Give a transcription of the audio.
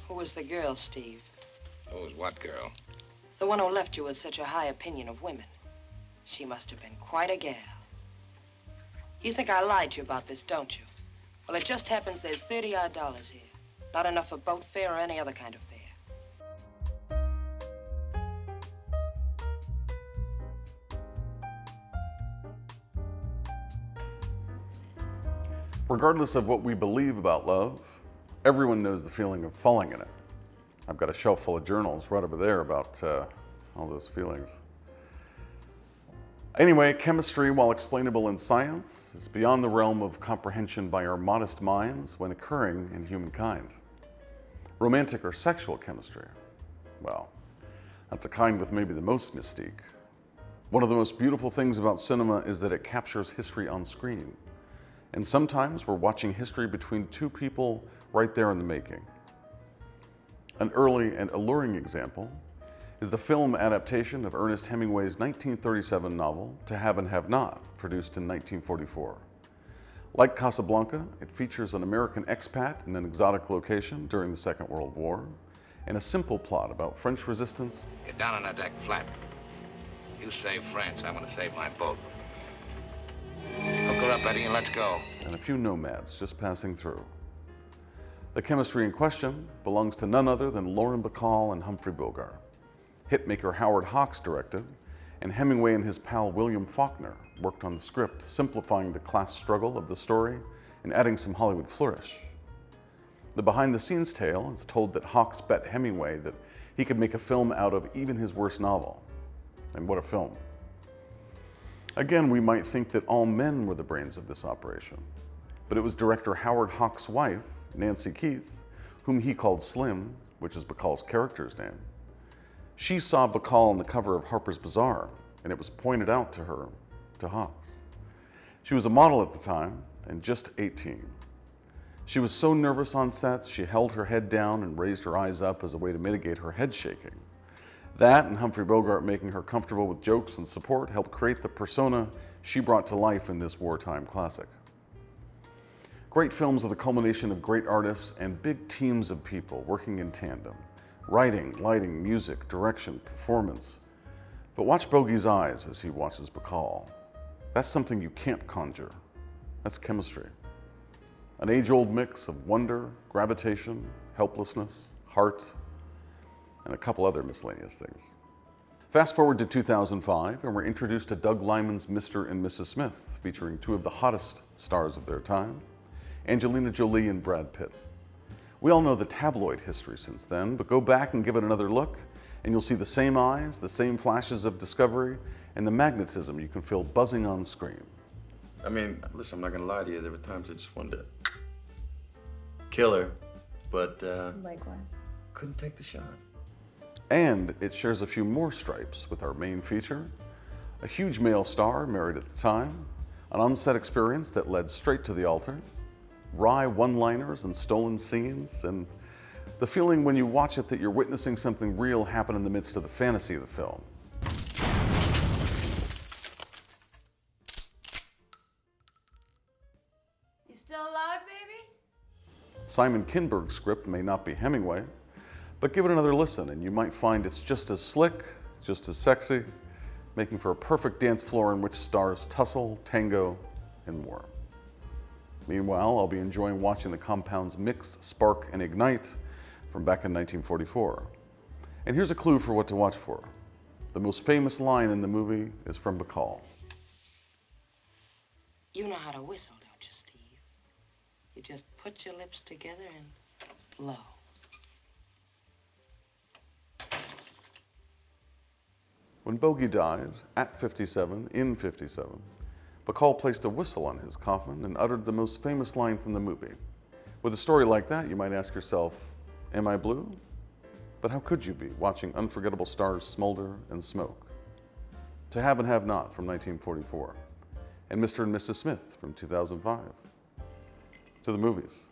Who was the girl, Steve? Who was what girl? The one who left you with such a high opinion of women. She must have been quite a gal. You think I lied to you about this, don't you? Well, it just happens there's $30-odd here. Not enough for boat fare or any other kind of fare. Regardless of what we believe about love, everyone knows the feeling of falling in it. I've got a shelf full of journals right over there about all those feelings. Anyway, chemistry, while explainable in science, is beyond the realm of comprehension by our modest minds when occurring in humankind. Romantic or sexual chemistry, well, that's a kind with maybe the most mystique. One of the most beautiful things about cinema is that it captures history on screen. And sometimes we're watching history between two people right there in the making. An early and alluring example is the film adaptation of Ernest Hemingway's 1937 novel, To Have and Have Not, produced in 1944. Like Casablanca, it features an American expat in an exotic location during the Second World War, and a simple plot about French resistance. Get down on that deck, Flap. You save France, I'm gonna save my boat. Hook her up, Eddie, and let's go. And a few nomads just passing through. The chemistry in question belongs to none other than Lauren Bacall and Humphrey Bogart. Hitmaker Howard Hawks directed, and Hemingway and his pal William Faulkner worked on the script, simplifying the class struggle of the story and adding some Hollywood flourish. The behind-the-scenes tale is told that Hawks bet Hemingway that he could make a film out of even his worst novel. And what a film. Again, we might think that all men were the brains of this operation, but it was director Howard Hawks' wife, Nancy Keith, whom he called Slim, which is Bacall's character's name. She saw Bacall on the cover of Harper's Bazaar, and it was pointed out to her, to Hawks. She was a model at the time, and just 18. She was so nervous on set, she held her head down and raised her eyes up as a way to mitigate her head shaking. That and Humphrey Bogart making her comfortable with jokes and support helped create the persona she brought to life in this wartime classic. Great films are the culmination of great artists and big teams of people working in tandem. Writing, lighting, music, direction, performance. But watch Bogey's eyes as he watches Bacall. That's something you can't conjure. That's chemistry. An age-old mix of wonder, gravitation, helplessness, heart, and a couple other miscellaneous things. Fast forward to 2005, and we're introduced to Doug Liman's Mr. and Mrs. Smith, featuring two of the hottest stars of their time, Angelina Jolie and Brad Pitt. We all know the tabloid history since then, but go back and give it another look, and you'll see the same eyes, the same flashes of discovery, and the magnetism you can feel buzzing on screen. I mean, listen, I'm not gonna lie to you, there were times I just wanted to kill her, but Likewise. couldn't take the shot. And it shares a few more stripes with our main feature, a huge male star married at the time, an on-set experience that led straight to the altar, wry one-liners and stolen scenes, and the feeling when you watch it that you're witnessing something real happen in the midst of the fantasy of the film. You still alive, baby? Simon Kinberg's script may not be Hemingway, but give it another listen and you might find it's just as slick, just as sexy, making for a perfect dance floor in which stars tussle, tango, and more. Meanwhile, I'll be enjoying watching the compounds mix, spark, and ignite from back in 1944. And here's a clue for what to watch for. The most famous line in the movie is from Bacall. You know how to whistle, don't you, Steve? You just put your lips together and blow. When Bogey died, at 57, in 57, Bacall placed a whistle on his coffin and uttered the most famous line from the movie. With a story like that, you might ask yourself, am I blue? But how could you be, watching unforgettable stars smolder and smoke? To Have and Have Not from 1944, and Mr. and Mrs. Smith from 2005. To the movies.